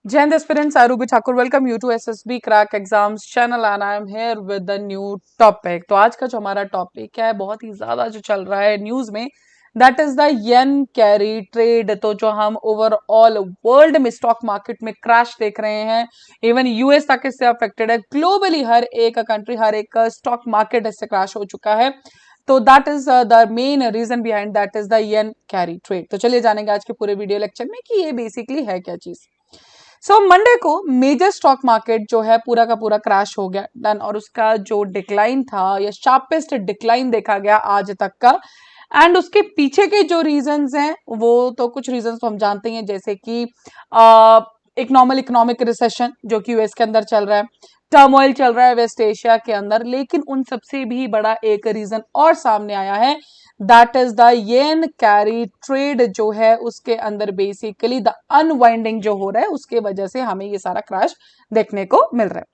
Jai Hind aspirants, I Ruby Thakur welcome you to SSB Crack Exams channel and I am here with the new topic. तो आज का जो हमारा topic है बहुत ही ज्यादा जो चल रहा है न्यूज में that is the yen carry trade. तो जो हम ओवरऑल वर्ल्ड में स्टॉक मार्केट में क्रैश देख रहे हैं, इवन यूएस तक इससे अफेक्टेड है। ग्लोबली हर एक कंट्री, हर एक स्टॉक मार्केट इससे क्रैश हो चुका है। तो that is the main reason behind that is the yen carry trade. तो चलिए जानेंगे आज के पूरे वीडियो लेक्चर में कि ये बेसिकली है क्या चीज। सो मंडे को मेजर स्टॉक मार्केट जो है पूरा का पूरा क्रैश हो गया डन, और उसका जो डिक्लाइन था या शार्पेस्ट डिक्लाइन देखा गया आज तक का। एंड उसके पीछे के जो रीजंस हैं वो तो कुछ रीजंस तो हम जानते हैं, जैसे कि एक नॉर्मल इकोनॉमिक रिसेशन जो कि यूएस के अंदर चल रहा है, टर्मोइल चल रहा है वेस्ट एशिया के अंदर। लेकिन उन सबसे भी बड़ा एक रीजन और सामने आया है, that is the yen carry trade जो है उसके अंदर बेसिकली द अनवाइंडिंग जो हो रहा है उसके वजह से हमें ये सारा क्रैश देखने को मिल रहा है।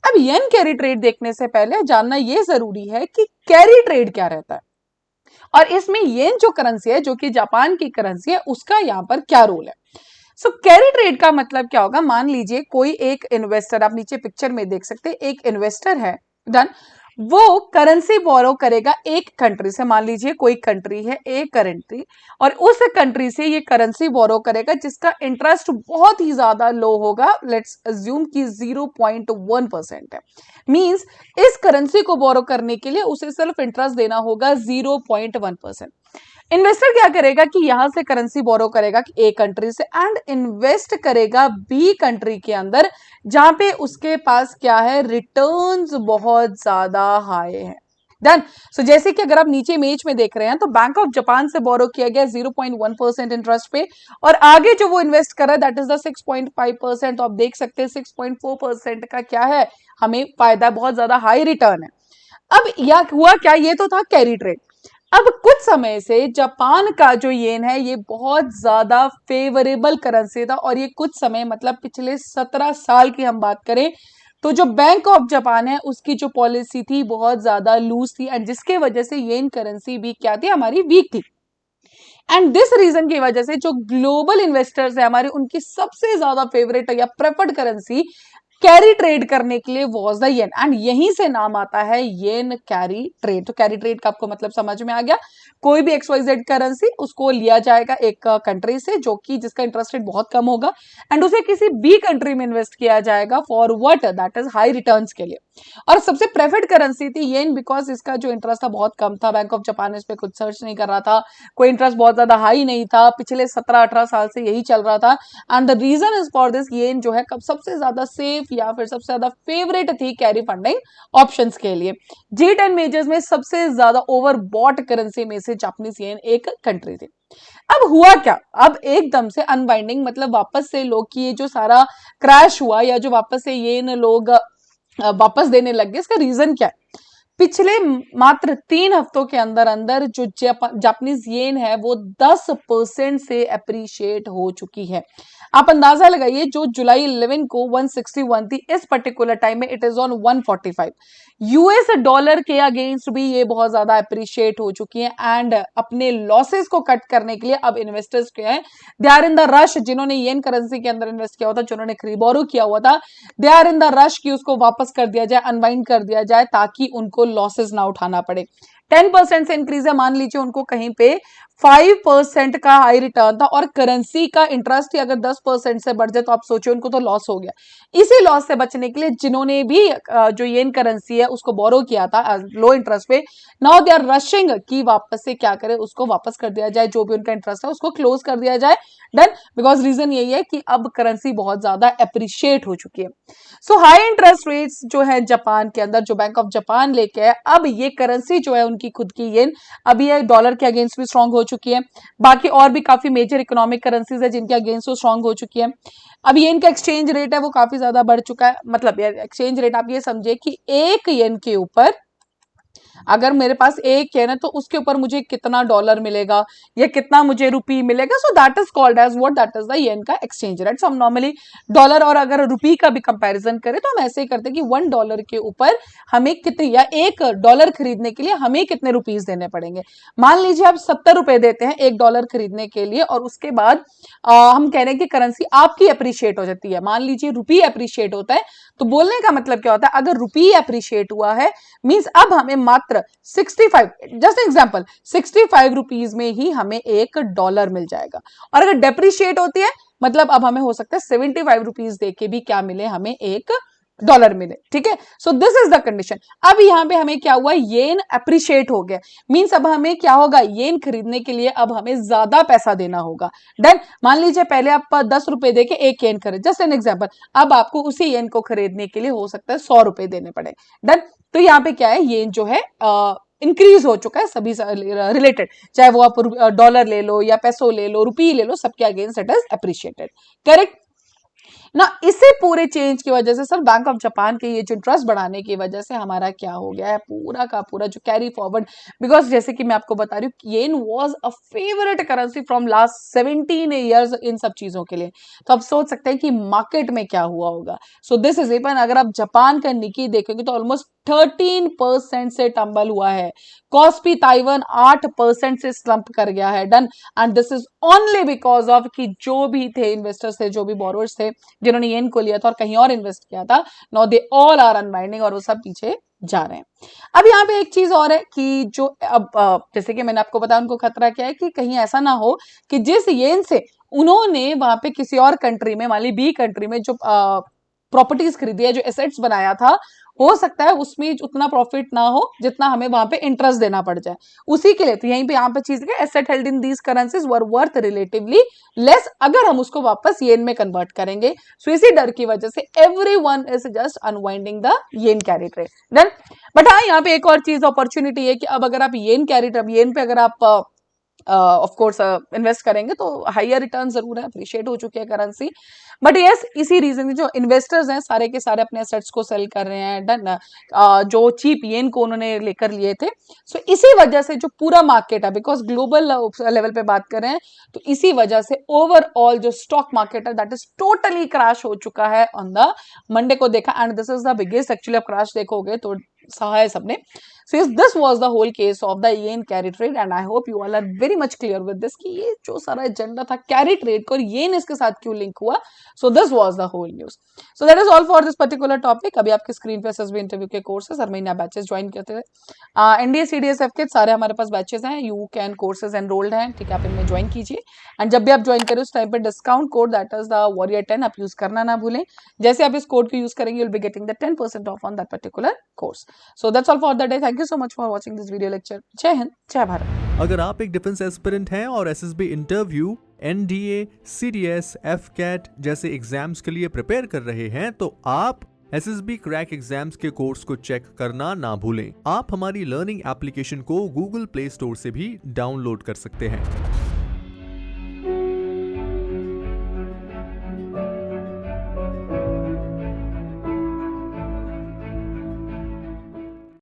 अब येन कैरी ट्रेड देखने से पहले जानना ये जरूरी है कि कैरी ट्रेड क्या रहता है और इसमें येन जो करेंसी है, जो कि जापान की करेंसी है, उसका यहाँ पर क्या रोल है। सो कैरी ट्रेड का मतलब क्या होगा। मान लीजिए कोई एक इन्वेस्टर, आप नीचे पिक्चर में देख सकते हैं, एक इन्वेस्टर है डन, वो करेंसी बोरो करेगा एक कंट्री से। मान लीजिए कोई कंट्री है एक कंट्री, और उस कंट्री से ये करेंसी बोरो करेगा जिसका इंटरेस्ट बहुत ही ज्यादा लो होगा। लेट्स अज्यूम कि 0.1% है। मींस इस करेंसी को बोरो करने के लिए उसे सिर्फ इंटरेस्ट देना होगा 0.1%। इन्वेस्टर क्या करेगा कि यहां से करेंसी बोरो करेगा ए कंट्री से एंड इन्वेस्ट करेगा बी कंट्री के अंदर, जहां पे उसके पास क्या है, रिटर्न्स बहुत ज्यादा हाई है। डन। सो जैसे कि अगर आप नीचे इमेज में देख रहे हैं तो बैंक ऑफ जापान से बोरो किया गया 0.1% इंटरेस्ट पे, और आगे जो वो इन्वेस्ट कर रहा है दैट इज द 6.5%। तो आप देख सकते हैं 6.4% का क्या है, हमें फायदा, बहुत ज्यादा हाई रिटर्न है। अब यह हुआ क्या, ये तो था कैरी ट्रेड। अब कुछ समय से जापान का जो येन है ये बहुत ज्यादा फेवरेबल करेंसी था, और ये कुछ समय मतलब पिछले 17 साल की हम बात करें तो जो बैंक ऑफ जापान है उसकी जो पॉलिसी थी बहुत ज्यादा लूज थी, एंड जिसके वजह से येन करेंसी भी क्या थी, हमारी वीक थी। एंड दिस रीजन की वजह से जो ग्लोबल इन्वेस्टर्स है हमारे, उनकी सबसे ज्यादा फेवरेट या प्रेफर्ड करेंसी कैरी ट्रेड करने के लिए वॉज द येन, एंड यहीं से नाम आता है येन कैरी ट्रेड। तो कैरी ट्रेड का आपको मतलब समझ में आ गया। कोई भी XYZ करेंसी उसको लिया जाएगा एक कंट्री से जो कि जिसका इंटरेस्ट रेट बहुत कम होगा, एंड उसे किसी बी कंट्री में इन्वेस्ट किया जाएगा for what, that is high returns के लिए। और सबसे प्रेफर्ड करेंसी थी येन बिकॉज इसका जो इंटरेस्ट था बहुत कम था। बैंक ऑफ जापान इस पे कुछ सर्च नहीं कर रहा था, कोई इंटरेस्ट बहुत ज्यादा हाई नहीं था, पिछले 17-18 साल से यही चल रहा था। And the reason is for this, yen जो है कब सबसे ज्यादा सेफ या फिर सबसे ज्यादा फेवरेट थी कैरी फंडिंग ऑप्शंस के लिए। G10 मेजर्स में सबसे ज्यादा ओवर बॉट करेंसी में से जापानीज येन एक कंट्री थी। अब हुआ क्या, अब एकदम से अनबाइंडिंग मतलब वापस से लोग की ये जो सारा क्रैश हुआ या जो वापस से येन लोग वापस देने लग गए, इसका रीजन क्या है। पिछले मात्र 3 हफ्तों के अंदर अंदर जो जापानीज येन है वो 10% से अप्रिशिएट हो चुकी है। आप अंदाजा लगाइए, जो जुलाई 11 को 161 थी, इस पर्टिकुलर टाइम में it is on 145। US dollar के अगेंस्ट भी ये बहुत ज्यादा अप्रिशिएट हो चुकी है, एंड अपने लॉसेस को कट करने के लिए अब इन्वेस्टर्स क्या है, they are in the rush, जिन्होंने येन करेंसी के अंदर इन्वेस्ट किया हुआ था, जिन्होंने बोरो किया हुआ था, they are in the rush कि उसको वापस कर दिया जाए, अनवाइंड कर दिया जाए, ताकि उनको लॉसेस ना उठाना पड़े। 10% से इंक्रीज है, मान लीजिए उनको कहीं पे 5% का हाई रिटर्न था, और करेंसी का इंटरेस्ट ही अगर 10% से बढ़ जाए तो आप सोचिए उनको तो लॉस हो गया। इसी लॉस से बचने के लिए जिन्होंने भी जो येन करेंसी है उसको बोरो किया था लो इंटरेस्ट पे, नाउ दे आर रशिंग कि वापस से क्या करे, उसको वापस कर दिया जाए, जो भी उनका इंटरेस्ट है उसको क्लोज कर दिया जाए। डन। बिकॉज रीजन यही है कि अब करेंसी बहुत ज्यादा अप्रिशिएट हो चुकी है। सो हाई इंटरेस्ट रेट्स जो है जापान के अंदर, जो बैंक ऑफ जापान लेके है, अब ये करेंसी जो है उनकी खुद की येन, अभी ये डॉलर के अगेंस्ट भी स्ट्रांग हो चुकी है। बाकी और भी काफी मेजर इकोनॉमिक करेंसीज है जिनके अगेंस्ट वो स्ट्रांग हो चुकी है। अब येन का एक्सचेंज रेट है वो काफी ज्यादा बढ़ चुका है। मतलब एक्सचेंज रेट आप ये समझिए कि एक येन के ऊपर अगर मेरे पास एक येन है तो उसके ऊपर मुझे कितना डॉलर मिलेगा या कितना मुझे रुपी मिलेगा, so that is called as what, that is the yen का एक्सचेंज रेट। हम नॉर्मली डॉलर और अगर रुपी का भी कंपैरिजन करें तो हम ऐसे ही करते हैं कि $1 के ऊपर हमें कितने, या $1 खरीदने के लिए हमें कितने रुपीस देने पड़ेंगे। मान लीजिए आप 70 रुपए देते हैं $1 खरीदने के लिए, और उसके बाद हम कह रहे हैं कि करेंसी आपकी अप्रिशिएट हो जाती है। मान लीजिए रुपी अप्रिशिएट होता है, तो बोलने का मतलब क्या होता है, अगर रुपी अप्रिशिएट हुआ है मींस अब हमें मात्र 65, जस्ट एग्जांपल 65 रुपीस में ही हमें $1 मिल जाएगा। और अगर डेप्रिशिएट होती है मतलब अब हमें हो सकता है 75 रुपीस दे के भी क्या मिले, हमें $1 मिले। ठीक है, so this is the condition. अब यहां पे हमें क्या हुआ, येन अप्रिशिएट हो गया, मींस अब हमें क्या होगा, येन खरीदने के लिए अब हमें ज्यादा पैसा देना होगा। डन। मान लीजिए पहले आप 10 रुपए देके एक येन खरीद, जस्ट एन एग्जांपल, अब आपको उसी येन को खरीदने के लिए हो सकता है 100 रुपए देने पड़े। डन। तो यहाँ पे क्या है, येन जो है इंक्रीज हो चुका है सभी रिलेटेड, चाहे वो आप डॉलर ले लो या पैसो ले लो, रुपी ले लो, सबके against it is appreciated. Correct ना। इसे पूरे चेंज की वजह से सर बैंक ऑफ जापान के ये जो इंटरेस्ट बढ़ाने की वजह से हमारा क्या हो गया है, पूरा का पूरा जो कैरी फॉरवर्ड, बिकॉज जैसे कि मैं आपको बता रही हूँ yen was a favourite currency from last 17 years इन सब चीजों के लिए। तो आप सोच सकते हैं कि मार्केट में क्या हुआ होगा। सो दिस इज इवन, अगर आप जापान का निकी देखोगे तो ऑलमोस्ट 13% से टंबल हुआ है। कॉस्पी ताइवान 8% से स्लंप कर गया है। Done. And this is only because of कि जो भी थे इन्वेस्टर्स थे, जो भी बोरोवर्स थे जिन्होंने येन को लिया था और कहीं और इन्वेस्ट किया था, now they all are unwinding और वो सब पीछे जा रहे हैं। अब यहाँ पे एक चीज और है कि जो अब जैसे कि मैंने आपको बताया, उनको खतरा क्या है कि कहीं ऐसा ना हो कि जिस येन से उन्होंने वहां पे किसी और कंट्री में, मान ली बी कंट्री में जो प्रॉपर्टीज खरीदी है, जो एसेट्स बनाया था, हो सकता है उसमें उतना प्रॉफिट ना हो जितना हमें वहां पे इंटरेस्ट देना पड़ जाए उसी के लिए। तो यहीं पे यहाँ पे चीज है, asset held in these currencies were worth relatively less अगर हम उसको वापस येन में कन्वर्ट करेंगे। सो इसी डर की वजह से everyone is just unwinding the yen carry trade. Done. But हाँ, यहाँ पे एक और चीज अपॉर्चुनिटी है कि अब अगर आप येन कैरी ट्रेड, येन पे अगर आप ऑफ कोर्स इन्वेस्ट करेंगे तो हायर रिटर्न जरूर है, अप्रिशिएट हो चुकी है करेंसी। बट यस, इसी रीजन जो इन्वेस्टर्स हैं सारे के सारे अपने एसेट्स को सेल कर रहे हैं। डन। जो चीप येन को उन्होंने लेकर लिए थे, सो इसी वजह से जो पूरा मार्केट है, बिकॉज ग्लोबल लेवल पे बात कर रहे हैं, तो इसी वजह से ओवरऑल जो स्टॉक मार्केट है दैट इज टोटली क्रैश हो चुका है ऑन द मंडे को देखा। And this is the biggest actually, आप क्रैश देखोगे तो सहा है सबने। So yes, this was the whole case of the yen carry trade and I hope you all are very much clear with this कि ये जो सारा एजेंडा था कैरी ट्रेड का और येन इसके साथ क्यों लिंक हुआ। So this was the whole news. So that is all for this particular topic. अभी आपके स्क्रीन पे एसएसबी इंटरव्यू के कोर्सेज हर महीने बैचेस ज्वाइन करते हैं। एनडीए सीडीएसएफ के सारे हमारे पास बैचेस हैं, यू कैन कोर्सेज एनरोल्ड हैं। ठीक है, आप इनमें ज्वाइन कीजिए एंड जब भी आप ज्वाइन करें उस टाइम पे discount code that is the warrior 10 आप यूज करना ना भूलें। जैसे आप इस कोड को यूज करेंगे you'll be getting the 10% off on that particular course. So that's all for the day. Thank you so much for watching this video lecture. जय हिंद, जय भारत। अगर आप एक डिफेंस एस्पिरेंट हैं और SSB interview, NDA, CDS, AFCAT जैसे exams के लिए प्रिपेयर कर रहे हैं तो आप एसएसबी क्रैक एग्जाम्स के कोर्स को चेक करना ना भूलें। आप हमारी लर्निंग एप्लीकेशन को गूगल प्ले स्टोर से भी डाउनलोड कर सकते हैं।